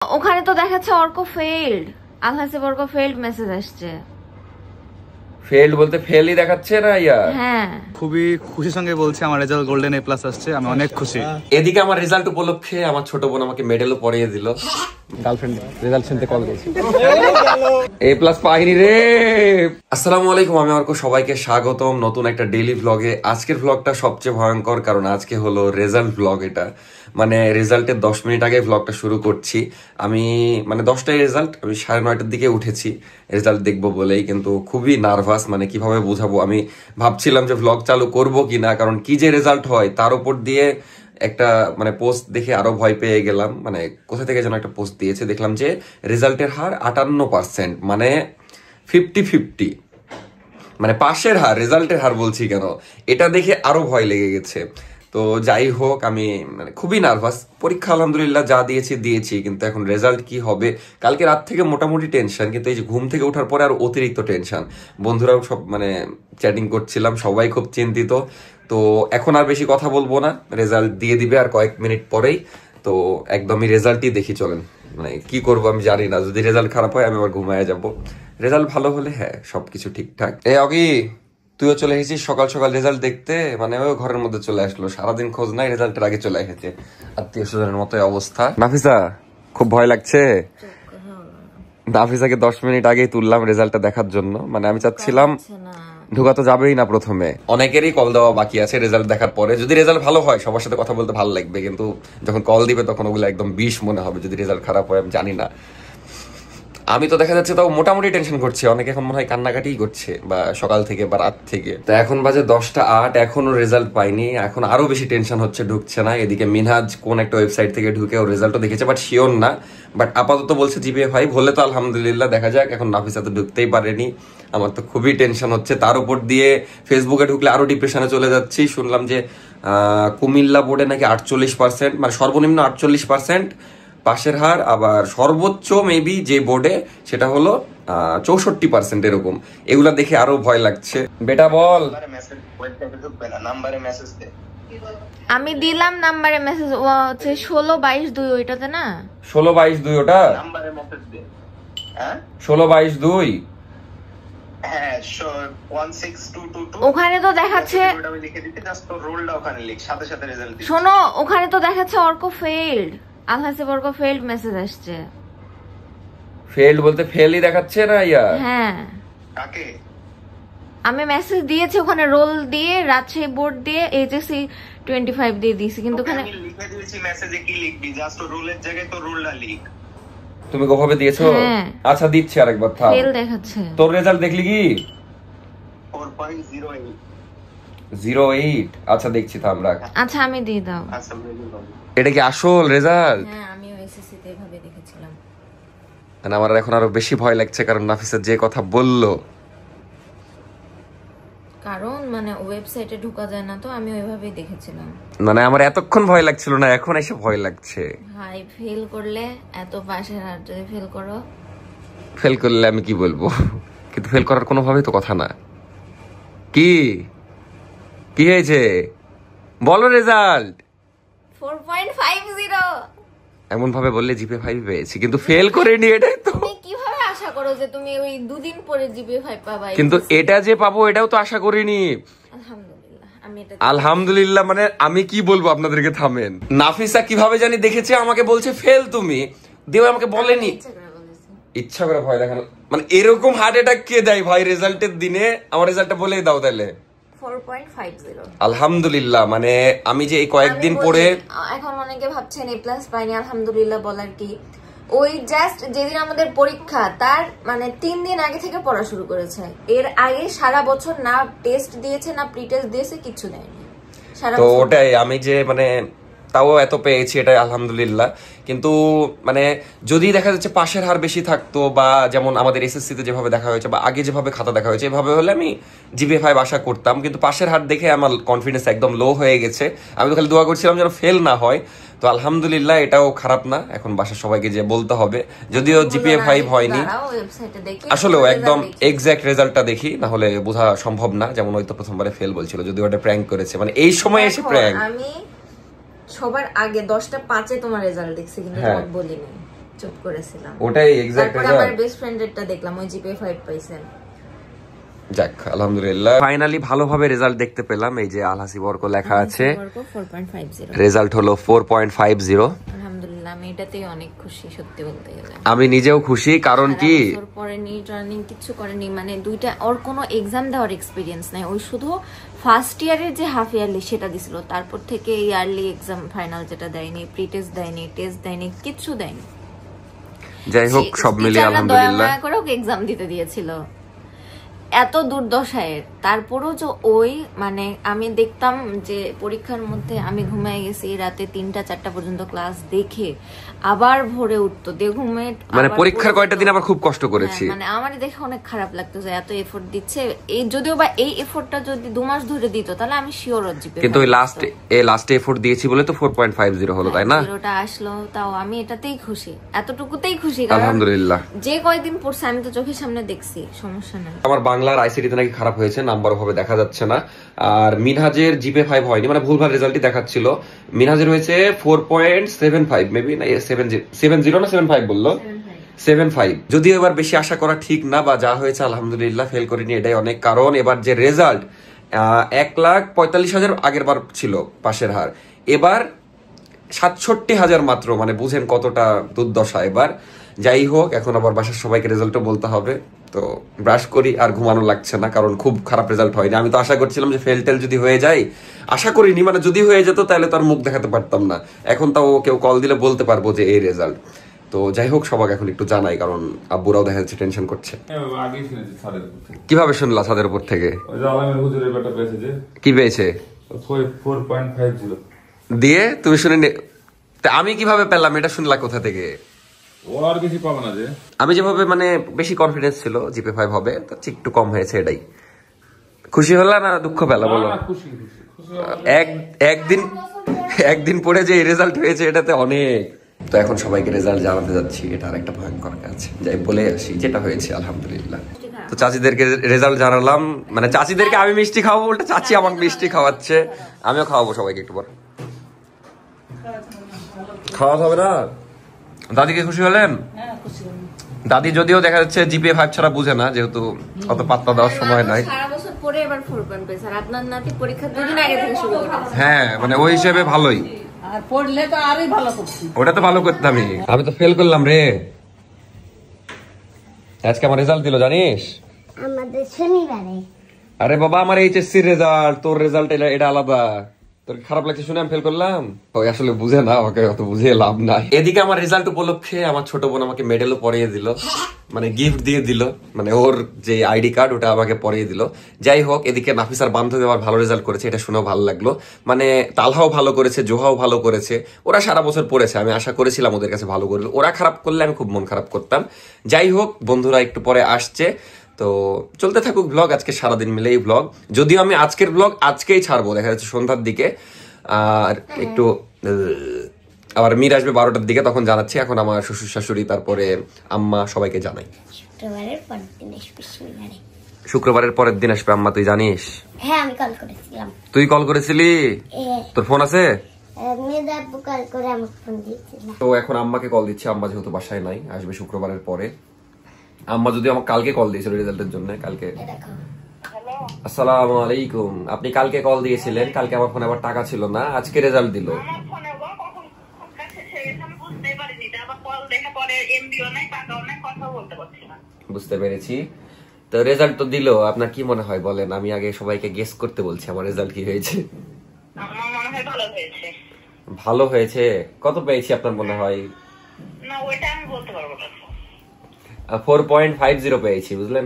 ওখানে তো দেখাচ্ছে অর্ক ফেইল্ড, আলহাসিব অর্ক ফেইল্ড মেসেজ আসছে। ফেইল্ড বলতে ফেলই দেখাচ্ছে না ইয়া? হ্যাঁ, খুবই খুশির সঙ্গে বলছি আমার রেজাল্ট গোল্ডেন এ প্লাস আসছে, আমি অনেক খুশি। এদিকে আমার রেজাল্ট উপলক্ষে আমার ছোট বোন আমাকে মেডেলও পরিয়ে দিল। গার্লফ্রেন্ড রেজাল্ট শুনতে কল দিয়েছে, এ প্লাস পাইনি রে। আসসালামু আলাইকুম, আমি অর্ক, সবাইকে স্বাগতম নতুন একটা ডেইলি ভ্লগে। আজকের ভ্লগটা সবচেয়ে ভয়ঙ্কর, কারণ আজকে হলো রেজাল্ট ভ্লগ। এটা মানে রেজাল্টের 10 মিনিট আগে ভ্লগটা শুরু করছি। আমি মানে 10টায় রেজাল্ট, আমি 9:30টার দিকে উঠেছি রেজাল্ট দেখবো বলেই, কিন্তু খুবই নার্ভাস। মানে কিভাবে বোঝাবো, আমি ভাবছিলাম যে ভ্লগ চালু করবো কিনা, কারণ কি যে রেজাল্ট হয় তার উপর দিয়ে একটা মানে পোস্ট দেখে আরো ভয় পেয়ে গেলাম। মানে কোথা থেকে যেন একটা পোস্ট দিয়েছে, দেখলাম যে রেজাল্টের হার 58%, মানে 50-50, মানে পাশের হার, রেজাল্টের হার বলছি কেন, এটা দেখে আরো ভয় লেগে গেছে। তো যাই হোক, আমি মানে খুবই নার্ভাস। পরীক্ষা আলহামদুলিল্লাহ যা দিয়েছি, কিন্তু এখন রেজাল্ট কি হবে। কালকে রাত থেকে মোটামুটি টেনশন, কিন্তু এই যে ঘুম থেকে ওঠার পরে আর অতিরিক্ত টেনশন। বন্ধুরাও সব মানে চ্যাটিং করছিলাম, সবাই খুব চিন্তিত। তো এখন আর বেশি কথা বলবো না, রেজাল্ট দিয়ে দিবে আর কয়েক মিনিট পরেই। তো একদমই রেজাল্টই দেখি চলেন। মানে কি করবো আমি জানি না, যদি রেজাল্ট খারাপ হয় আমি আবার ঘুমায় যাব। রেজাল্ট ভালো হলে হ্যাঁ সবকিছু ঠিকঠাক। এ অগি, তুইও চলে এসেছিস সকাল সকাল রেজাল্ট দেখতে? মানে ওই ঘরের মধ্যে চলে আসলো, সারাদিন খোঁজ নাই, রেজাল্টের আগে চলে এসেছে। আত্মীয় স্বজনের মতো অবস্থা। নাফিসা, খুব ভয় লাগছে? নাফিসাকে 10 মিনিট আগেই তুললাম রেজাল্টটা দেখার জন্য। মানে আমি চাচ্ছিলাম ঢোকা তো যাবেই না প্রথমে। অনেকেরই কল দেওয়া বাকি আছে রেজাল্ট দেখার পরে। যদি রেজাল্ট ভালো হয় সবার সাথে কথা বলতে ভালো লাগবে, কিন্তু যখন কল দিবে তখন ওগুলো একদম বিষ মনে হবে। যদি রেজাল্ট খারাপ হয় আমি জানি না। আমি তো দেখা যাচ্ছে তাও মোটামুটি টেনশন করছি, অনেকে এখন মনে হয় কান্নাকাটিই করছে, বা সকাল থেকে বা রাত থেকে। তো এখন বাজে 10টা 8, এখনো রেজাল্ট পাইনি। এখন আরো বেশি টেনশন হচ্ছে, ঢুকছে না। এদিকে মিনহাজ কোন একটা ওয়েবসাইট থেকে ঢুকে ও রেজাল্টও দেখেছে, বাট শিওর না। বাট আপাতত বলছে জিপিএ 5 হলে তো আলহামদুলিল্লাহ, দেখা যাক। এখন নাফিসা তো ঢুকতেই পারেনি, আমার তো খুবই টেনশন হচ্ছে। তার উপর দিয়ে ফেসবুকে ঢুকলে আরো ডিপ্রেশনে চলে যাচ্ছি। শুনলাম যে কুমিল্লা বোর্ডে নাকি 48%, মানে সর্বনিম্ন 48% পাশের হার, আবার সর্বোচ্চ মেবি যে বোর্ডে সেটা হলো 64% এরকম। এগুলা দেখে আরো ভয় লাগছে। বেটা বল। আমি দিলাম নাম্বারে মেসেজ, ও হচ্ছে 16-22-2 ওইটাতে না? 16-22-2 ওটা নাম্বারে মেসেজ দে। হ্যাঁ 16-22-2, হ্যাঁ 162222। ওখানে তো দেখাচ্ছে, আমি লিখে দিতে, জাস্ট তো রোলটা ওখানে লিখ, সাথে সাথে রেজাল্ট দিই। শোনো, ওখানে তো দেখাচ্ছে অর্ক ফেইল্ড, আলহাসিব অর্ক ফেইল্ড মেসেজ আসছে। ফেইল্ড বলতে ফেলই দেখাচ্ছে না ইয়া? হ্যাঁ, কাকে? আমি মেসেজ দিয়েছি ওখানে, রোল দিয়ে, রাজশাহী বোর্ড দিয়ে, এইচএসসি 25 দিয়ে দিয়েছি, কিন্তু ওখানে আমি লিখে দিয়েছি। মেসেজে কি লিখবি? জাস্ট রোলের জায়গায় তো রোলটা লিখ। তুমি কোভাবে দিয়েছো? আচ্ছা দিচ্ছি আরেকবার, থাম। ফেল দেখাচ্ছে। তোর রেজাল্ট দেখলি কি? 4.08। আচ্ছা দেখছি, থাম, রাখ। আচ্ছা আমি দিয়ে দাও। আচ্ছা এটা কি আসল রেজাল্ট? হ্যাঁ, আমি এসএসসি তে এভাবে দেখেছিলাম। মানে আমার এখন আরো বেশি ভয় লাগছে, কারণ নাফিসা যে কথা বললো। কারণ মানে ওয়েবসাইটে ঢোকা যায় না, তো আমি ওইভাবেই দেখেছিলাম। মানে আমার এতক্ষণ ভয় লাগছিল না, এখন এসে ভয় লাগছে। হাই, ফেল করলে এত পাশের হার, যদি ফেল করো? ফেল করলে আমি কি বলবো, কিন্তু ফেল করার কোনো ভাবেই তো কথা না। কি কি হয়েছে বলো? রেজাল্ট 4.50। এমন ভাবে বললে জিপিএ 5 পেয়েছি, কিন্তু ফেল করিনি। এটাই তো। তুমি কিভাবে আশা করো যে তুমি ওই দুদিন পরে জিপিএ 5 পাবা? কিন্তু এটা যে পাবো এটাও তো আশা করিনি। আলহামদুলিল্লাহ, আমি এটা আলহামদুলিল্লাহ মানে আমি কি বলবো আপনাদেরকে, থামেন। নাফিসা কিভাবে জানি দেখেছে, আমাকে বলছে ফেল তুমি দেও, আমাকে বলেনি। ইচ্ছা করে ভয় দেখানো, মানে এরকম হার্ট অ্যাটাক কে দেয় ভাই রেজাল্টের দিনে? আমার রেজাল্টটা বলেই দাও তাহলে। 4.50। আলহামদুলিল্লাহ, মানে আমি যে এই কয়েকদিন পরে, এখন অনেকে ভাবছেন এ প্লাস পাইনি, আলহামদুলিল্লাহ বলার কি? ওই জাস্ট যেদিন আমাদের পরীক্ষা তার মানে 3 দিন আগে থেকে পড়া শুরু করেছে। এর আগে সারা বছর না টেস্ট দিয়েছে, না প্রি টেস্ট দিয়েছে, কিছু দেয়নি সারা তো বছর। ওটাই আমি যে মানে তাও এত পেয়েছি, এটাই আলহামদুলিল্লাহ। কিন্তু মানে যদি দেখা যাচ্ছে পাশের হার বেশি থাকতো, বা যেমন আমাদের এসএসসি তে যেভাবে দেখা হয়েছে, বা আগে যেভাবে খাতা দেখা হয়েছে, এভাবে হলে আমি জিপিএ 5 আশা করতাম। কিন্তু পাশের হার দেখে আমার কনফিডেন্স একদম লো হয়ে গেছে। আমি তো খালি দোয়া করছিলাম যেন ফেল না হয়। তো আলহামদুলিল্লাহ এটাও খারাপ না। এখন বাসার সবাইকে যে বলতে হবে, যদিও জিপিএ 5 হয়নি, আসলেও একদম এক্সাক্ট রেজাল্টটা দেখি, না হলে বোঝা সম্ভব না। যেমন ওই তো প্রথমবারে ফেল বলছিল, যদিও ওটা প্র্যাঙ্ক করেছে, মানে এই সময় এসে প্র্যাঙ্ক। আমি সবার আগে 10টা 5-এ তোমার রেজাল্ট দেখছি, কিন্তু বলিনি। চুপ করেছিলাম। ওটাই এক্সাক্ট তারপর আমার বেস্ট ফ্রেন্ডেরটা দেখলাম, ওই জিপে 5 পাইছেন। যাক আলহামদুলিল্লাহ, ফাইনালি ভালোভাবে রেজাল্ট দেখতে পেলাম। এই যে আল হাসিব অর্ক লেখা আছে, 4.50 রেজাল্ট হলো 4.50। আলহামদুলিল্লাহ, আমি এটাতেই অনেক খুশি সত্যি বলতে গেলে। আমি নিজেও খুশি, কারণ কি পরে নিট রানিং কিছু করেনি, মানে দুইটা ওর কোনো এক্সাম দেওয়ার এক্সপিরিয়েন্স নাই, ওই শুধু ফার্স্ট ইয়ারের যে হাফ ইয়ারলি সেটা দিছিল, তারপর থেকে ইয়ারলি এক্সাম ফাইনাল যেটা দেয়নি, প্রি টেস্ট দেয়নি, টেস্ট দেয়নি, কিচ্ছু দেয়নি। যাই হোক সব মিলিয়ে আলহামদুলিল্লাহ দয়া করে ওকে এক্সাম দিতে দিয়েছিল এত দুর্দশায়। তারপরও যে ওই মানে আমি দেখতাম যে পরীক্ষার মধ্যে আমি ঘুমিয়ে গেছি রাতে 3টা-4টা পর্যন্ত ক্লাস দেখে আবার ভোরে উঠতো ঘুমে, মানে পরীক্ষার কয়টা দিন আবার খুব কষ্ট করেছি। মানে আমার দেখে অনেক খারাপ লাগতো যে এত এফোর্ট দিচ্ছে, এই যদিও বা এই এফোর্টটা যদি 2 মাস ধরে দিত তাহলে আমি শিওর জিপে, কিন্তু ওই লাস্টে এফোর্ট দিয়েছি বলে তো 4.50 হলো, তাই না? জিরোটা আসলো, তাও আমি এটাতেই খুশি, এতটুকুতেই খুশি। আলহামদুলিল্লাহ, যে কয়দিন পড়ছে আমি তো চোখের সামনে দেখছি, সমস্যা নাই। আমার বাংলার আইসিটিতে নাকি খারাপ হয়েছে, নাম্বার ভাবে দেখা যাচ্ছে না। আর মিনহাজের জিপে 5 হয়নি, মানে ভুলভাল রেজাল্টই দেখাচ্ছিল। মিনহাজের হয়েছে 4.75 মেবি, না 70 না 75 বললো, 75। যদিও এবার বেশি আশা করা ঠিক না, বা যা হয়েছে আলহামদুলিল্লাহ, ফেল করিনি এটাই অনেক। কারণ এবার যে রেজাল্ট 1,45,000 আগের বার ছিল পাশের হার, এবার 67,000 মাত্র, মানে বুঝেন কতটা দুর্দশা এবার। যাই হোক, এখন আবার বাসার সবাইকে রেজাল্টও বলতে হবে, তো ব্রাশ করি, আর ঘুমানো লাগছে না, কারণ খুব খারাপ রেজাল্ট হয়নি। আমি তো আশা করছিলাম যে ফেল টেল যদি হয়ে যায়, আশা করিনি, মানে যদি হয়ে যেত তাহলে তো আর মুখ দেখাতে পারতাম না। এখন তাও কেউ কল দিলে বলতে পারবো যে এই রেজাল্ট। তো যাই হোক, সবাই এখন একটু জানাই, কারণ আব্বুরাও দেখা যাচ্ছে টেনশন করছে। কিভাবে শুনলা ছাদের উপর থেকে? কি পেয়েছে? 4.50 দিয়ে তুমি শুনে আমি কিভাবে পেলাম এটা শুনলা কোথা থেকে? আমি যেভাবে মানে বেশি কনফিডেন্স ছিল জিপে 5 হবে, তো একটু কম হয়েছে, এটাই। খুশি হলা না দুঃখ পেলা বলো? একদিন পরে যে রেজাল্ট হয়েছে এটাতে অনেক। তো এখন সবাইকে রেজাল্ট জানাতে যাচ্ছি, এটা আর একটা ভয়ঙ্কর কাজ, যাই বলে আসি যেটা হয়েছে আলহামদুলিল্লাহ। তো চাচিদেরকে রেজাল্ট জানালাম, মানে চাচিদেরকে আমি মিষ্টি খাওয়াবো, উল্টা চাচি আমাকে মিষ্টি খাওয়াচ্ছে, আমিও খাওয়াবো সবাইকে একটু পরে। খাওয়া হবে না? দাদিকে খুশি হলেন? দাদি যদিও দেখা যাচ্ছে জিপে 5 ছাড়া বুঝে না, যেহেতু অত পাত্তা দেওয়ার সময় নাই। সারা বছর পরে এবার 4 পেয়েছে, আর আপনার নাতি পরীক্ষা 2 দিন আগে থেকে শুরু করেছে। হ্যাঁ, মানে ওই হিসেবে ভালোই, আর পড়লে তো আরই ভালো করছি। ওটা তো ভালো করতামই, আমি তো ফেল করলাম রে। আজকে আমার রেজাল্ট দিল জানিস? আমাদের শনিবারে। আরে বাবা, আমার এইচএসসি রেজাল্ট, তোর রেজাল্ট এটা আলাদা। তোর খারাপ লাগছে শুনে আমি ফেল করলাম? ওই আসলে বুঝে না, ওকে অত বুঝিয়ে লাভ নাই। এদিকে আমার রেজাল্ট উপলক্ষে আমার ছোট বোন আমাকে মেডেলও পরিয়ে দিল, মানে গিফট দিয়ে দিল, মানে ওর যে আইডি কার্ড ওটা আমাকে পরিয়ে দিল। যাই হোক, এদিকে নাফিসার বান্ধবী আবার ভালো রেজাল্ট করেছে, এটা শুনেও ভালো লাগলো। মানে তালহাও ভালো করেছে, জোহাও ভালো করেছে, ওরা সারা বছর পড়েছে, আমি আশা করেছিলাম ওদের কাছে ভালো করবে। ওরা খারাপ করলে আমি খুব মন খারাপ করতাম। যাই হোক, বন্ধুরা একটু পরে আসছে, তো চলতে থাকুক ব্লগ, আজকে সারাদিন মিলে এই ব্লগ। যদিও আমি আজকের ব্লগ আজকেই ছাড়বো, দেখা যাচ্ছে সন্ধ্যার দিকে, আর একটু আবার মির আসবে 12টার দিকে, তখন জানাচ্ছি। এখন আমার শ্বশুর শাশুড়ি, তারপরে আম্মা, সবাইকে জানাই। শুক্রবারের পরের দিন আসবে আম্মা, তুই জানিস? হ্যাঁ, আমি কল করেছিলাম। তুই কল করেছিলি? তোর ফোন আছে? কল করে আমাকে ফোন দিয়েছিল। তো এখন আম্মাকে কল দিচ্ছি, আম্মা যেহেতু বাসায় নাই, আসবে শুক্রবারের পরে। আম্মা যদি আমাকে কালকে কল দিয়েছিল রেজাল্টের জন্য, কালকে। আসসালামু আলাইকুম, আপনি কালকে কল দিয়েছিলেন, কালকে আমার ফোনে আবার টাকা ছিল না, আজকে রেজাল্ট দিল। বুঝতে পেরেছি, তো রেজাল্ট তো দিল, আপনার কি মনে হয় বলেন? আমি আগে সবাইকে গেস করতে বলছি আমার রেজাল্ট কি হয়েছে। ভালো হয়েছে? কত পেয়েছি আপনার মনে হয়? 4.50 পেয়েছি, বুঝলেন?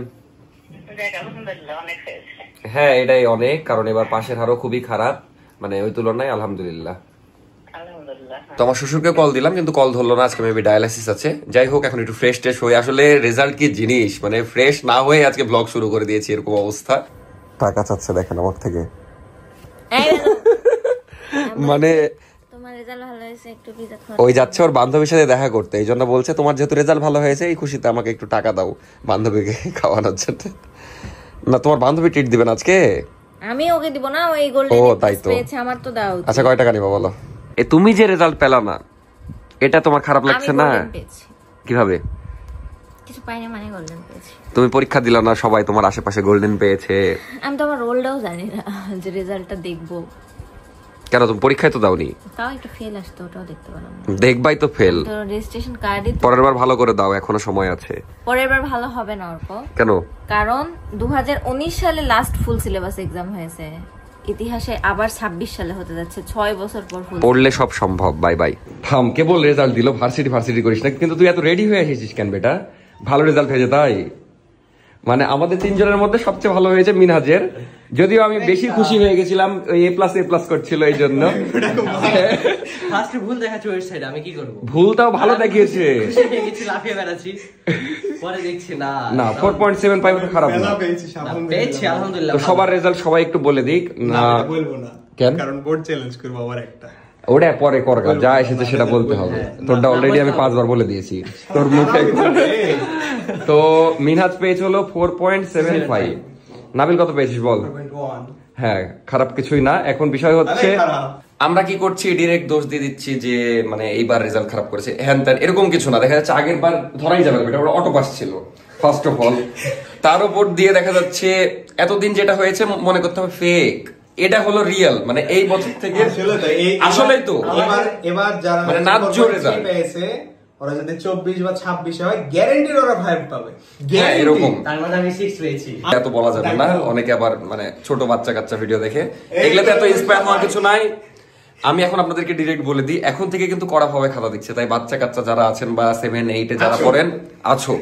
হ্যাঁ, এটাই অনেক, কারণ এবার পাশের হারও খুবই খারাপ, মানে ওই তুলনায় আলহামদুলিল্লাহ। তো আমার শ্বশুরকে কল দিলাম, কিন্তু কল ধরলো না, আজকে মেবি ডায়ালাইসিস আছে। যাই হোক, এখন একটু ফ্রেশ ট্রেশ হয়ে, আসলে রেজাল্ট কি জিনিস, মানে ফ্রেশ না হয়ে আজকে ব্লগ শুরু করে দিয়েছি, এরকম অবস্থা। টাকা চাচ্ছে দেখেন আমার থেকে, মানে ওই যাচ্ছে ওর বান্ধবীর সাথে দেখা করতে, এই জন্য বলছে তোমার যেহেতু রেজাল্ট ভালো হয়েছে, এই খুশিতে আমাকে একটু টাকা দাও বান্ধবীকে খাওয়ানোর জন্য। না, তোমার বান্ধবী ট্রিট দিবেন আজকে? আমি ওকে দিব না, ওই গোল্ডেন পেয়েছে, আমার তো দাও। আচ্ছা, কয় টাকা নিবা বলো? তুমি যে রেজাল্ট পেলা না, এটা তোমার খারাপ লাগছে না? কিভাবে? কিছু পাইনি মানে গোল্ডেন পেয়েছি। তুমি পরীক্ষা দিলা না, সবাই তোমার আশেপাশে গোল্ডেন পেয়েছে। আমি তো আমার রোলটাও জানি না যে রেজাল্টটা দেখবো। কেন, তুমি পরীক্ষায় তো দাওনি? তাও একটা ফেল আসতো, ওটাও দেখতে পেলাম না। দেখবাই তো ফেল। তো রেজিস্ট্রেশন কার্ডই পরের বার ভালো করে দাও, এখনো সময় আছে। পরের বার ভালো হবে না অর্ক। কেন? কারণ 2019 সালে লাস্ট ফুল সিলেবাস এক্সাম হয়েছে, ইতিহাসে আবার 26 সালে হতে যাচ্ছে, 6 বছর পর ফুল। পড়লে সব সম্ভব। Bye bye. থাম, কেবল রেজাল্ট দিল, ভার্সিটি করিস না। কিন্তু তুই এত রেডি হয়ে এসেছিস কেন বেটা? ভালো রেজাল্ট হয়েছে তাই? মানে আমাদের তিনজনের মধ্যে সবচেয়ে ভালো হয়েছে মিনহাজের, যদিও আমি বেশি খুশি হয়ে গেছিলাম, A+ করছিল এই জন্য। ফার্স্টে ভুল দেখাচ্ছে ওয়েবসাইটে, আমি কি করব? ভুলটাও ভালো দেখিয়েছে। খুশি হয়ে গেছি, লাফিয়ে বেড়াচ্ছি, পরে দেখছি না 4.75 তো খারাপ না। পেয়েছি আলহামদুলিল্লাহ। তো সবার রেজাল্ট সবাই একটু বলে দিক না। বলবো না, কেন? কারণ বোর্ড চ্যালেঞ্জ করবো আবার একটা। ওটা পরে করগা, যা এসেছে সেটা বলতে হবে। তোরটা অলরেডি আমি 5 বার বলে দিয়েছি তোর মুখে। তো মিনহাজ পেয়েছে হলো 4.75। নাবিল কত পেয়েছিস বল? হ্যাঁ, খারাপ কিছুই না। এখন বিষয় হচ্ছে আমরা কি করছি, ডিরেক্ট দোষ দিয়ে দিচ্ছি যে মানে এইবার রেজাল্ট খারাপ করেছে, হ্যান ত্যান, এরকম কিছু না। দেখা যাচ্ছে আগের বার ধরাই যাবে, এটা ওরা অটো পাস ছিল ফার্স্ট অফ অল। তার উপর দিয়ে দেখা যাচ্ছে এতদিন যেটা হয়েছে মনে করতে হবে ফেক, এটা হলো রিয়েল। মানে এই বছর থেকে আসলেই তো এবার যারা মানে ন্যায্য রেজাল্ট পেয়েছে, ওরা যদি 24 বা 26 হয়, গ্যারান্টিড ওরা 5 পাবে। হ্যাঁ, এরকম। তার মানে আমি 6 পেয়েছি। এত বলা যাবে না, অনেকে আবার মানে ছোট বাচ্চা কাচ্চা ভিডিও দেখে, এগুলাতে এত ইন্সপায়ার হওয়ার কিছু নাই। আমি এখন আপনাদেরকে ডিরেক্ট বলে দিই, এখন থেকে কিন্তু কড়া ভাবে খাতা দিচ্ছে। তাই বাচ্চা কাচ্চা যারা আছেন বা 7, 8 যারা পড়েন আছো,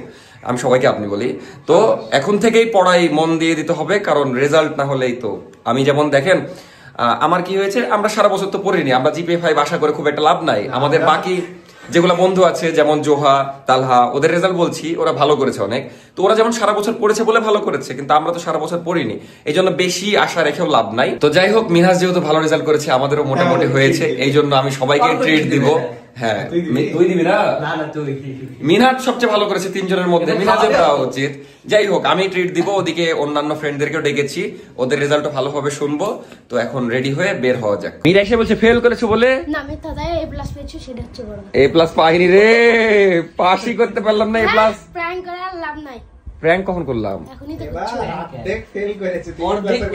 আমি সবাইকে আপনি বলি, তো এখন থেকেই পড়াই মন দিয়ে দিতে হবে, কারণ রেজাল্ট না হলেই তো। আমি যেমন দেখেন আমার কি হয়েছে, আমরা সারা বছর তো পড়িনি, আমরা GPA 5 আশা করে খুব একটা লাভ নাই। আমাদের বাকি যেগুলো বন্ধু আছে যেমন জোহা, তালহা, ওদের রেজাল্ট বলছি, ওরা ভালো করেছে অনেক। তো ওরা যেমন সারা বছর পড়েছে বলে ভালো করেছে, কিন্তু আমরা তো সারা বছর পড়িনি, এই জন্য বেশি আশা রেখেও লাভ নাই। তো যাই হোক, মিনহাজ যেহেতু ভালো রেজাল্ট করেছে, আমাদেরও মোটামুটি হয়েছে, এই জন্য আমি সবাইকে ট্রিট দিব। হ্যাঁ, তুই দিবি না? মিনহাজ সবচেয়ে ভালো করেছে তিনজনের মধ্যে, মিনহাজের দেওয়া উচিত। যাই হোক, আমি ট্রিট দিব, ওদিকে অন্যান্য ফ্রেন্ডদেরকেও ডেকেছি, ওদের রেজাল্টও ভালোভাবে শুনবো। তো এখন রেডি হয়ে বের হওয়া যাক। মীরা এসে বলছে ফেল করেছো বলে। না, আমি দাদা A+ পেয়েছি, সেটা হচ্ছে বড়। A+ পাইনি রে, পাসই করতে পারলাম না। A+। প্র্যাঙ্ক করার লাভ নাই। প্র্যাঙ্ক কখন করলাম? এখনই তো করছো। দেখ ফেল করেছে,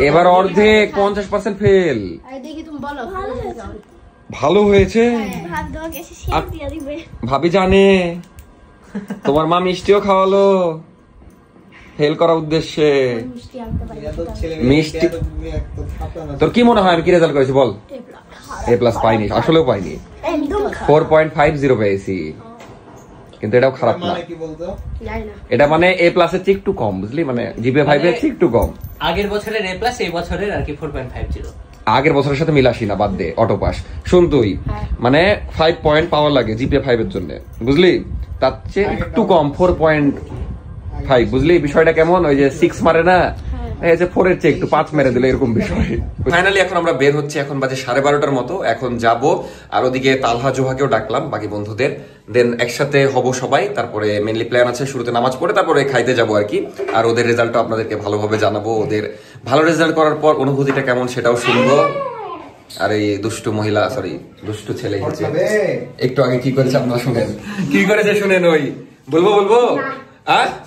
এবার অর্ধেক 50% ফেল। আরে দেখি তুমি বলো ভালো হয়েছে। ভালো হয়েছে? ভাত তোমাকে এসে শেয়ার দিয়ে দিবে। ভাবি জানে, তোমার মা মিষ্টিও খাওয়ালো ফেল করার উদ্দেশ্যে। মিষ্টি আনতে পারি। মিষ্টি। তোর কি মনে হয় আমি কি রেজাল্ট করেছি বল? A+ পাইনি, আসলেও পাইনি। একদম 4.50 পেয়েছি, কিন্তু এটাও খারাপ না। মানে কি বলতো? জানি না। এটা মানে A+ এর চেয়ে একটু কম, বুঝলি? মানে GPA 5 এর চেয়ে একটু কম। আগের বছরের A+, এই বছরের আর কি 4.50। আগের বছরের সাথে মিলাসি না, বাদ দে, অটো পাস। শুন তুই, মানে 5 পয়েন্ট পাওয়ার লাগে GPA 5 এর জন্য, বুঝলি? তার চেয়ে একটু কম, 4.5, বুঝলি বিষয়টা কেমন? ওই যে 6 মারে না, এই যে 4 এর চেয়ে একটু 5 মেরে দিলে এরকম বিষয়। ফাইনালি এখন আমরা বের হচ্ছি, এখন বাজে 12:30 মতো। এখন যাব, আর ওদিকে তালহা জোহাকেও ডাকলাম, বাকি বন্ধুদের, দেন একসাথে হব সবাই। তারপরে মেনলি প্ল্যান আছে শুরুতে নামাজ পড়ে তারপরে খাইতে যাবো আর কি। আর ওদের রেজাল্টটা আপনাদেরকে ভালোভাবে জানাবো, ওদের ভালো রেজাল্ট করার পর অনুভূতিটা কেমন সেটাও শুনবো। আর এই দুষ্টু মহিলা, সরি দুষ্টু ছেলে হচ্ছে একটু আগে কি করেছে আপনারা শুনেন, কি করেছে শুনেন। ওই বলবো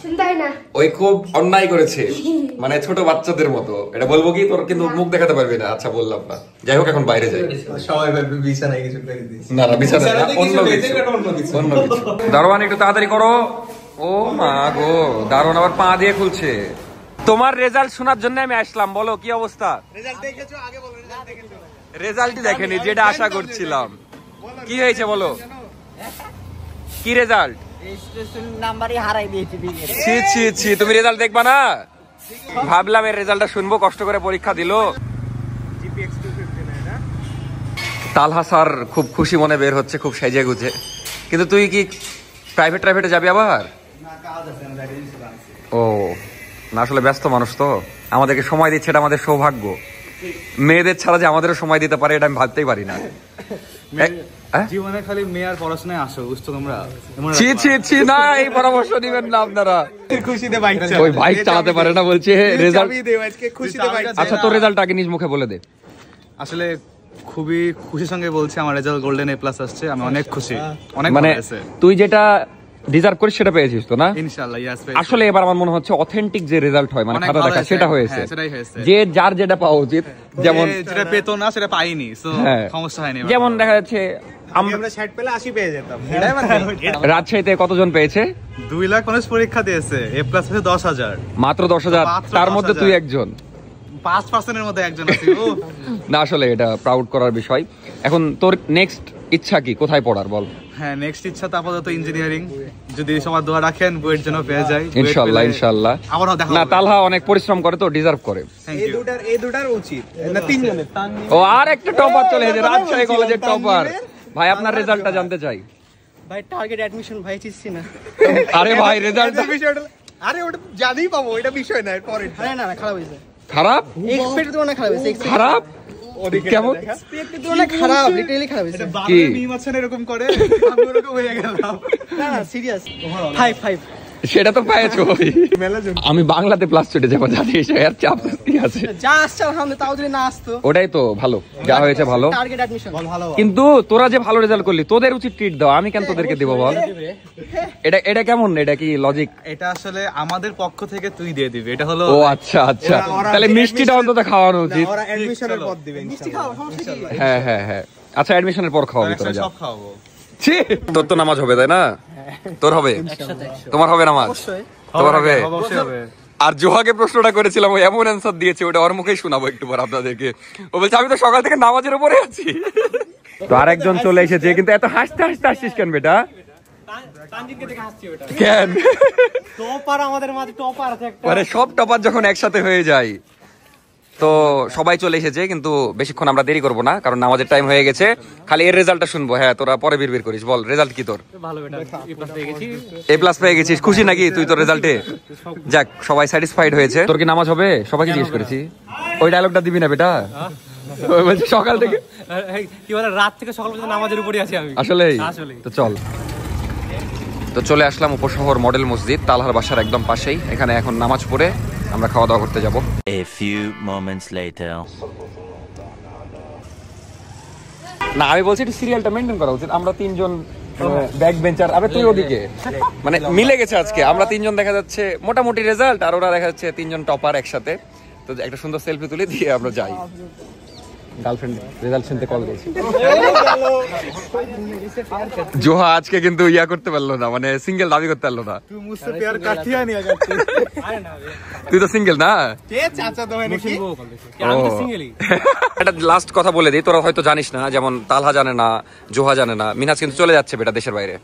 শুনতাই না, ওই খুব অন্যায় করেছে, মানে ছোট বাচ্চাদের মতো। এটা বলবো কি, তোর কিন্তু মুখ দেখাতে পারবি না। আচ্ছা বললাম না, যাই হোক এখন বাইরে যাই। সবাই ভাববে বিছানায় কিছু করে দিয়েছি। না বিছানায় না, অন্য কিছু। দারোয়ান একটু তাড়াতাড়ি করো। ও মা গো, দারোয়ান আবার পা দিয়ে খুলছে। তোমার রেজাল্ট শোনার জন্য আমি আসলাম, বলো কি অবস্থা? রেজাল্ট দেখেছো? আগে বলো রেজাল্ট দেখেছো? রেজাল্টই দেখেনি, যেটা আশা করছিলাম। কি হয়েছে বলো, কি রেজাল্ট? নাম্বারই হারাই দিয়েছি। ছি ছি ছি, তুমি রেজাল্ট দেখবা না? ভাবলাম এর রেজাল্টটা শুনবো, কষ্ট করে পরীক্ষা দিল। তালহা স্যার খুব খুশি মনে বের হচ্ছে, খুব সেজে গুজে। কিন্তু তুই কি প্রাইভেটে যাবি আবার? ও না, আসলে ব্যস্ত মানুষ তো, আমাদেরকে সময় দিচ্ছে, এটা আমাদের সৌভাগ্য। মেয়েদের ছাড়া যে আমাদেরও সময় দিতে পারে, এটা আমি ভাবতেই পারি না। জীবনে খালি মেয়ার পড়াশোনায় আসো, বুঝছো তোমরা? ছি ছি ছি, না এই পরামর্শ দিবেন না আপনারা। খুশিতে বাইক ওই বাইক চালাতে পারে না বলছে, রেজাল্ট। খুশিতে বাইক। আচ্ছা তোর রেজাল্ট আগে নিজ মুখে বলে দে। আসলে খুবই খুশির সঙ্গে বলছি, আমার রেজাল্ট গোল্ডেন A+ আসছে, আমি অনেক খুশি, অনেক মানে ভালো হয়েছে। তুই যেটা ডিজার্ভ করিস সেটা পেয়েছিস তো না? ইনশাআল্লাহ ইয়াস। আসলে এবার আমার মনে হচ্ছে অথেন্টিক যে রেজাল্ট হয় মানে অনেক খাতা ভালো দেখা হয়েছে। সেটা হয়েছে। হ্যাঁ, সেটাই হয়েছে। যে যার যেটা পাওয়া উচিত, যেমন যেটা পেতো না সেটা পাইনি, সো হ্যাঁ, সমস্যা হয়নি। যেমন দেখা যাচ্ছে আমরা 60 পেলে 80 পেয়ে যেতাম। এটাই মানে রাজশাহীতে কতজন পেয়েছে? 2 লাখ মানুষ পরীক্ষা দিয়েছে, এ প্লাস পেয়েছে 10,000। মাত্র 10,000, মাত্র তার মধ্যে 10,000 তুই একজন। 5% এর মধ্যে একজন আছি। ও না আসলে এটা প্রাউড করার বিষয়। এখন তোর নেক্সট ইচ্ছা কি, কোথায় পড়ার বল? হ্যাঁ, নেক্সট ইচ্ছা তো আপাতত ইঞ্জিনিয়ারিং, যদি সবার দোয়া রাখেন বুয়েট যেন পেয়ে যায়। ইনশাআল্লাহ ইনশাআল্লাহ। আবারও দেখা না, হবে। তালহা অনেক পরিশ্রম করে তো ডিজার্ভ করে। থ্যাংক এই ইউ। দুটার উচিত না তিনজনের। ও আর একটা টপার চলে এসেছে, রাজশাহী কলেজের টপার। ভাই আপনার রেজাল্টটা জানতে চাই। ভাই টার্গেট অ্যাডমিশন ভাই চিচ্ছি না। আরে ভাই রেজাল্ট আরে ওটা জানি পাবো, এটা বিষয় না। পরে আরে না খারাপ হয়েছে, খারাপ? এক্সপেক্টেড তো না খারাপ হয়েছে, খারাপ কেমন? এক্সপেক্টেড তো না খারাপ, লিটারালি খারাপ হয়েছে। কি? মিম আছেন এরকম করে, আমি ওরকম হয়ে গেলাম। না না সিরিয়াস 5 সেটা তো পাইছো। আমি বাংলাতে প্লাস চটে যাবো, জানি এর চাপ কি আছে। যা আসছে আলহামদুলিল্লাহ, তাও যদি না আসতো। ওটাই তো ভালো, যা হয়েছে ভালো। টার্গেট অ্যাডমিশন ভালো। কিন্তু তোরা যে ভালো রেজাল্ট করলি, তোদের উচিত ট্রিট দাও, আমি কেন তোদেরকে দেবো বল? এটা কেমন? এটা কি লজিক? এটা আসলে আমাদের পক্ষ থেকে তুই দিয়ে দিবি, এটা হলো। ও আচ্ছা আচ্ছা, তাহলে মিষ্টিটা অন্তত খাওয়ানো উচিত। ওরা অ্যাডমিশনের পর দিবেন। মিষ্টি খাও, সমস্যা কি? হ্যাঁ হ্যাঁ হ্যাঁ, আচ্ছা অ্যাডমিশনের পর খাওয়াবি তোরা, যা। সব খাওয়াবো। ছি, তোর তো নামাজ হবে তাই না? তোর হবে? তোমার হবে নামাজ? তোমার হবে? অবশ্যই হবে। আর জোহাকে প্রশ্নটা করেছিলাম, ও এমন অ্যান্সার দিয়েছে, ওটা ওর মুখেই শোনাবো একটু পর আপনাদেরকে। ও বলছে আমি তো সকাল থেকে নামাজের উপরে আছি। তো আরেকজন চলে এসেছে, কিন্তু এত হাসতে হাসতে আসছিস কেন বেটা? কেন? টপার আমাদের মাঝে টপার আছে একটা। মানে সব টপার যখন একসাথে হয়ে যায়, তো সবাই চলে এসেছে, কিন্তু বেশিক্ষণ আমরা দেরি করবো না, কারণ নামাজের টাইম হয়ে গেছে। খালি এর রেজাল্টটা শুনবো। হ্যাঁ, তোরা পরে বিড়বিড় করিস। বল রেজাল্ট কি তোর? ভালো বেটা, এ প্লাস পেয়ে গেছি। এ প্লাস পেয়ে গেছিস, খুশি নাকি তুই তোর রেজাল্টে? যাক, সবাই স্যাটিসফাইড হয়েছে। তোর কি নামাজ হবে? সবাইকে জিজ্ঞেস করেছি। ওই ডায়লগটা দিবি না বেটা? ওই বলছে সকাল থেকে, কি বলে রাত থেকে সকাল পর্যন্ত নামাজের উপরই আছি আমি। আসলেই? তো চল। তো চলে আসলাম উপশহর মডেল মসজিদ, তালহার বাসার একদম পাশেই। এখানে এখন নামাজ পড়ে আমরা খাওয়া দাওয়া করতে যাব। A few moments later. না, আমি বলছি একটু সিরিয়ালটা মেনটেন করা উচিত। আমরা তিনজন ব্যাক বেঞ্চার, আরে তুই ওদিকে, মানে মিলে গেছে আজকে। আমরা তিনজন দেখা যাচ্ছে মোটামুটি রেজাল্ট, আর ওরা দেখা যাচ্ছে তিনজন টপার একসাথে। তো একটা সুন্দর সেলফি তুলে দিয়ে আমরা যাই। গার্লফ্রেন্ড রেজাল্ট শুনতে কল দিয়েছি। জোহা আজকে কিন্তু ইয়া করতে পারলো না, মানে সিঙ্গেল দাবি করতে পারলো না। তুই মুঝসে প্যার কাটিয়া নিয়ে যাচ্ছিস। তুই তো সিঙ্গেল না? কে চাচা তো নাকি? একটা লাস্ট কথা বলে দিই, তোরা হয়তো জানিস না, যেমন তালহা জানে না, জোহা জানে না, মিনাজ কিন্তু চলে যাচ্ছে বেটা দেশের বাইরে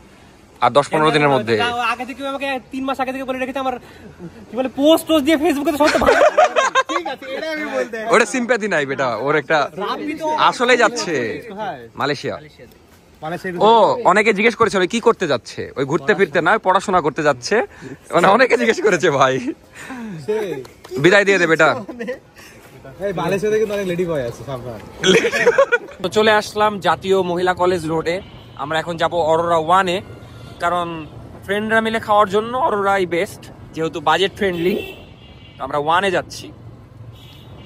আর 10-15 দিনের মধ্যে। আগে থেকে আমাকে 3 মাস আগে থেকে বলে রেখেছে, আমার কি বলে পোস্ট দিয়ে ফেসবুকে তো সব ঠিক আছে, এটা আমি বলতে। ওটা সিম্প্যাথি নাই বেটা, ওর একটা আসলে যাচ্ছে মালয়েশিয়া। ও অনেকে জিজ্ঞেস করেছে ওই কি করতে যাচ্ছে, ওই ঘুরতে ফিরতে না, পড়াশোনা করতে যাচ্ছে, মানে অনেকে জিজ্ঞেস করেছে ভাই। বিদায় দিয়ে দে বেটা। এই মালয়েশিয়াতে কিন্তু অনেক লেডি বয় আছে, সাবধান। তো চলে আসলাম জাতীয় মহিলা কলেজ রোডে। আমরা এখন যাব অরোরা 1-এ, কারণ ফ্রেন্ডরা মিলে খাওয়ার জন্য অরোরাই বেস্ট, যেহেতু বাজেট ফ্রেন্ডলি। আমরা 1-এ যাচ্ছি।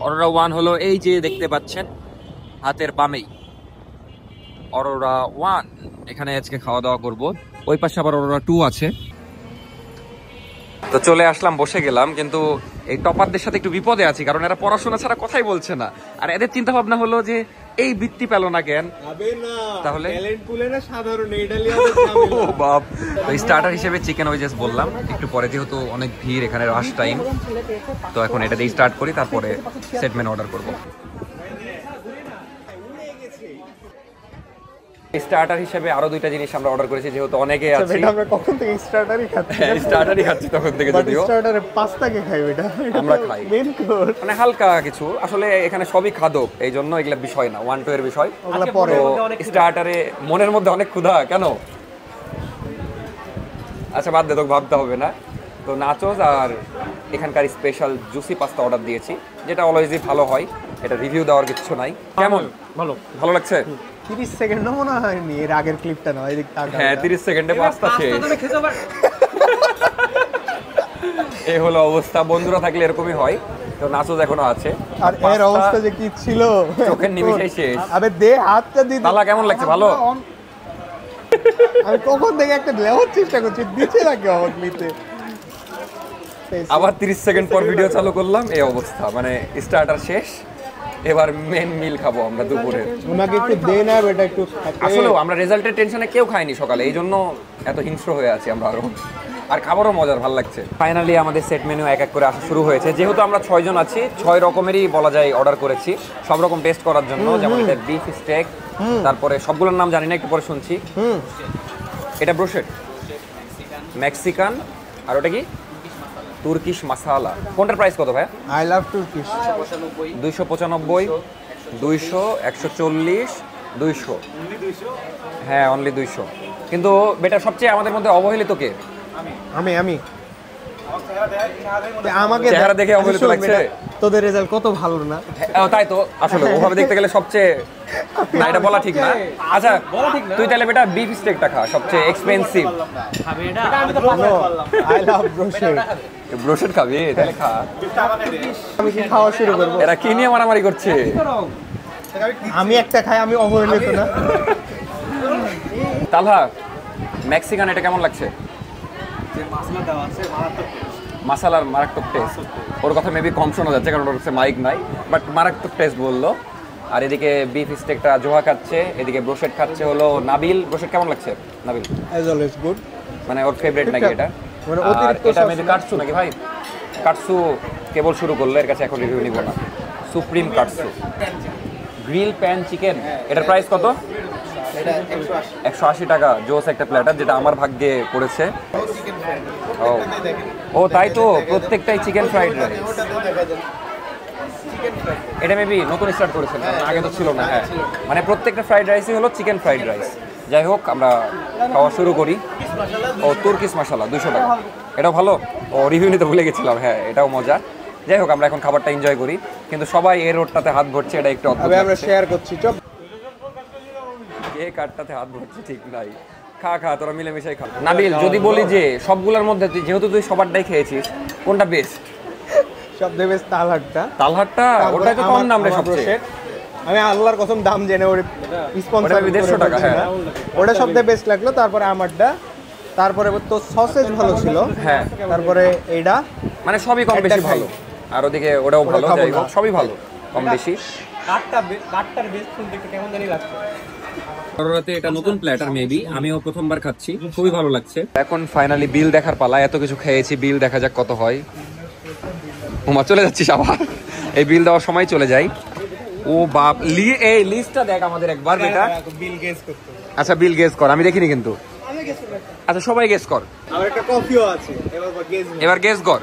অরোরা 1 হলো এই যে দেখতে পাচ্ছেন হাতের বামেই অরোরা 1। এখানে আজকে খাওয়া দাওয়া করব। ওই পাশে আবার অরোরা 2 আছে। তো চলে আসলাম, বসে গেলাম, কিন্তু এই টপারদের সাথে একটু বিপদে আছি, কারণ এরা পড়াশোনা ছাড়া কথাই বলছে না। আর এদের চিন্তা ভাবনা হলো যে এই বৃত্তি পেল না কেন, তাহলে ট্যালেন্ট পুলে না সাধারণ এইডালিয়া। ও বাপ। তো স্টার্টার হিসেবে চিকেন ওয়েজেস বললাম একটু পরে, যেহেতু অনেক ভিড় এখানে, রাশ টাইম। তো এখন এটা দিয়ে স্টার্ট করি, তারপরে সেট মেনু অর্ডার করব। স্টার্টার হিসেবে আরো 2টা জিনিস আমরা অর্ডার করেছি, যেহেতু অনেকে আছে। আমরা কখন থেকে স্টার্টারই খাচ্ছি? স্টার্টারই খাচ্ছি তখন থেকে, যদিও স্টার্টারে পাস্তা কে খাই বেটা? আমরা খাই মেন কোর্স। মানে হালকা কিছু, আসলে এখানে সবই খাদক, এই জন্য এগুলা বিষয় না, 1-2 এর বিষয়। ওগুলা পরে। স্টার্টারে মনের মধ্যে অনেক ক্ষুধা কেন? আচ্ছা বাদ দে, তোকে ভাবতে হবে না। তো নাচোস আর এখানকার স্পেশাল জুসি পাস্তা অর্ডার দিয়েছি, যেটা অলওয়েজই ভালো হয়, এটা রিভিউ দেওয়ার কিছু নাই। কেমন? ভালো, ভালো লাগছে। 30 সেকেন্ডও মনে হয়নি এর আগের ক্লিপটা না, এদিক তাকা। হ্যাঁ, 30 সেকেন্ডে পাস্তা শেষ। এই হলো অবস্থা। বন্ধুরা থাকলে এরকমই হয়। তো নাচোস এখনো আছে, আর এর অবস্থা যে কি ছিল, চোখের নিমিষেই শেষ। আবে দে হাতটা দি। তালা কেমন লাগছে? ভালো? আমি কখন থেকে একটা নেওয়ার চেষ্টা করছি, দিচ্ছে না কেউ আমাকে নিতে। আবার 30 সেকেন্ড পর ভিডিও চালু করলাম, এই অবস্থা। মানে স্টার্টার শেষ, এবার মেন মিল খাবো আমরা দুপুরে। ওনাকে একটু দে না বেটা, একটু আসলেও আমরা রেজাল্টের টেনশনে কেউ খাইনি সকালে, এই জন্য এত হিংস্র হয়ে আছি আমরা আরো। আর খাবারও মজার, ভালো লাগছে। ফাইনালি আমাদের সেট মেনু এক এক করে আসা শুরু হয়েছে। যেহেতু আমরা 6 জন আছি, 6 রকমেরই বলা যায় অর্ডার করেছি, সব রকম টেস্ট করার জন্য। যেমন এটা বিফ স্টেক, তারপরে সবগুলোর নাম জানি না, একটু পরে শুনছি। এটা ব্রোশেট, মেক্সিকান, আর ওটা কি তুর্কিশ মাসালা। কোনটার প্রাইস কত ভাই? I love Turkish. 295, 200, 140, 200। হ্যাঁ, অনলি 200। কিন্তু বেটা সবচেয়ে আমাদের মধ্যে অবহেলিত কে? আমি আমাকে চেহারা দেখে অবহেলিত লাগছে। তোদের রেজাল্ট কত ভালো না? তাই তো, আসলে ওভাবে দেখতে গেলে সবচেয়ে, না এটা বলা ঠিক না। আচ্ছা তুই তাহলে বেটা বিফ স্টেকটা খা, সবচেয়ে এক্সপেন্সিভ। I love ব্রোশেট। ব্রোশেট খাবি? তাহলে খা। আমি কি খাওয়া শুরু করব? এরা কি নিয়ে মারামারি করছে? আমি একটা খাই, আমি অবহেলিত না। তালহা, মেক্সিকান এটা কেমন লাগছে? মাসালার মারাত্মক টেস্ট। ওর কথা মেবি কম শোনা যাচ্ছে কারণ ওর কাছে মাইক নাই, বাট মারাত্মক টেস্ট বললো। আর এদিকে বিফ স্টেকটা জোহা খাচ্ছে, এদিকে ব্রোশেট খাচ্ছে হলো নাবিল। ব্রোশেট কেমন লাগছে নাবিল? As always good. মানে ওর ফেভারিট নাকি এটা? আর এটা মেবি কাটসু নাকি ভাই? কাটসু কেবল শুরু করলো, এর কাছে এখন রিভিউ নিব না। সুপ্রিম কাটসু গ্রিল প্যান চিকেন, এটার প্রাইস কত? 180 টাকা। জোস একটা প্ল্যাটার, যেটা আমার ভাগ্যে পড়েছে। ও তাই তো, প্রত্যেকটাই চিকেন ফ্রাইড রাইস। এটা মেবি নতুন স্টার্ট করেছেন, আগে তো ছিল না। হ্যাঁ, মানে প্রত্যেকটা ফ্রাইড রাইসই হলো চিকেন ফ্রাইড রাইস। যাই হোক, আমরা খাওয়া শুরু করি। ও তুর্কিশ মশলা 200 টাকা, এটাও ভালো। ও রিভিউ নিতে ভুলে গেছিলাম। হ্যাঁ, এটাও মজা। যাই হোক, আমরা এখন খাবারটা এনজয় করি, কিন্তু সবাই এর রোডটাতে হাত ভরছে, এটা একটু অদ্ভুত। আমরা শেয়ার করছি, চপ কে কাটটাতে হাত ভরছে ঠিক নাই। খা খা, তোরা মিলেমিশাই খা। নাবিল, যদি বলি যে সবগুলোর মধ্যে যেহেতু তুই সবারটাই খেয়েছিস, কোনটা বেস্ট? সবচেয়ে বেস্ট তালহাটটা। তালহাটটা ওটাই তো কম দাম রে সবচেয়ে। আমি আল্লাহর কসম দাম জেনে ওর স্পন্সর 150 টাকা। হ্যাঁ, ওটা সবচেয়ে বেস্ট লাগলো। তারপরে আমারটা, তারপরে তো সসেজ ভালো ছিল। হ্যাঁ, তারপরে এইটা, মানে সবই কম বেশি ভালো। আর ওদিকে ওটাও ভালো। যাই হোক, সবই ভালো কম বেশি। কাটটার বেস্ট শুনতে একটু কেমন জানি লাগছে। রাতে এটা নতুন প্ল্যাটার মেবি, আমিও প্রথমবার খাচ্ছি, খুবই ভালো লাগছে। এখন ফাইনালি বিল দেখার পালা। এত কিছু খেয়েছি, বিল দেখা যাক কত হয়। ওমা, চলে যাচ্ছিস আবার? এই বিল দেওয়ার সময় চলে যাই। ও বাপ, এই লিস্টটা দেখ আমাদের একবার বেটা। বিল গেস করতে। আচ্ছা বিল গেস কর, আমি দেখিনি কিন্তু। আচ্ছা সবাই গেস কর। আর একটা কফিও আছে, এবার গেস কর।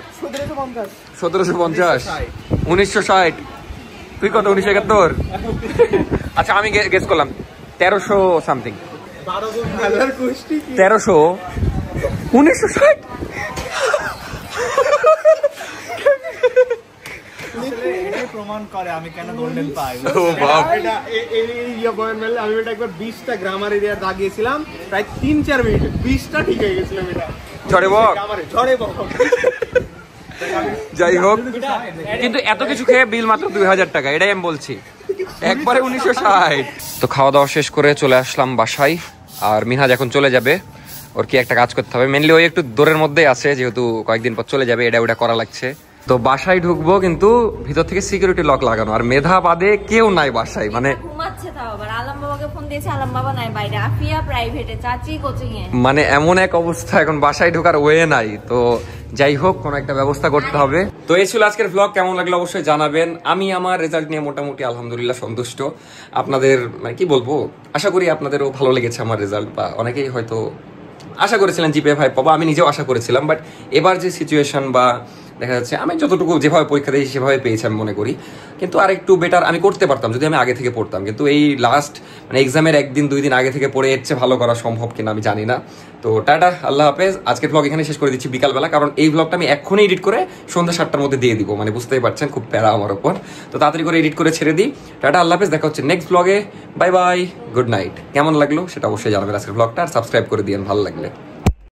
1750, 1960। তুই কত? 1971। আচ্ছা আমি গেস করলাম 1300 সামথিং। 1300, 1960। প্রমাণ করে আমি কেন গোল্ডেন পাই। ও বাপ, আমি এটা একবার 20টা গ্রামার এরিয়া দাগিয়েছিলাম, প্রায় 3-4 মিনিট 20টা ঠিক হয়ে গেছিলাম। এটা ঝড়ে বক, ঝড়ে বক। যাই হোক, কিন্তু এত কিছু খেয়ে বিল মাত্র 2000 টাকা, এটাই আমি বলছি। একবারে 1960। তো খাওয়া দাওয়া শেষ করে চলে আসলাম বাসায়। আর মিনহাজ এখন চলে যাবে, ওর কি একটা কাজ করতে হবে। মেনলি ওই একটু দূরের মধ্যেই আছে, যেহেতু কয়েকদিন পর চলে যাবে, এটা ওটা করা লাগছে। তো বাসায় ঢুকবো, কিন্তু ভিতর থেকে সিকিউরিটি লক লাগানো, আর মেধা বাদে কেউ নাই বাসায়। মানে ঘুমাচ্ছে, তাও আবার আলম বাবাকে ফোন দিয়েছে, আলম বাবা নাই বাইরে, আফিয়া প্রাইভেটে, চাচি কোচিং এ। মানে এমন এক অবস্থা, এখন বাসায় ঢোকার ওয়ে নাই। তো যাই হোক, কোনো একটা ব্যবস্থা করতে হবে। তো এই ছিল আজকের ব্লগ, কেমন লাগলো অবশ্যই জানাবেন। আমি আমার রেজাল্ট নিয়ে মোটামুটি আলহামদুলিল্লাহ সন্তুষ্ট। আপনাদের মানে কি বলবো, আশা করি আপনাদেরও ভালো লেগেছে আমার রেজাল্ট, বা অনেকেই হয়তো আশা করেছিলেন জিপিএ 5 পাবো, আমি নিজেও আশা করেছিলাম। বাট এবার যে সিচুয়েশন বা দেখা যাচ্ছে, আমি যতটুকু যেভাবে পরীক্ষা দিয়েছি সেভাবে পেয়েছি আমি মনে করি। কিন্তু আর একটু বেটার আমি করতে পারতাম যদি আমি আগে থেকে পড়তাম। কিন্তু এই লাস্ট মানে এক্সামের 1-2 দিন আগে থেকে পড়ে এর চেয়ে ভালো করা সম্ভব কিনা আমি জানি না। তো টাটা, আল্লাহ হাফেজ। আজকের ব্লগ এখানে শেষ করে দিচ্ছি বিকালবেলা, কারণ এই ব্লগটা আমি এক্ষুনি এডিট করে সন্ধ্যা 7টার মধ্যে দিয়ে দিব। মানে বুঝতেই পারছেন, খুব প্যারা আমার ওপর। তো তাড়াতাড়ি করে এডিট করে ছেড়ে দিই। টাটা, আল্লাহ হাফেজ, দেখা হচ্ছে নেক্সট ব্লগে। Bye bye, good night. কেমন লাগলো সেটা অবশ্যই জানাবেন আজকের ব্লগটা, আর সাবস্ক্রাইব করে দিন ভালো লাগলে।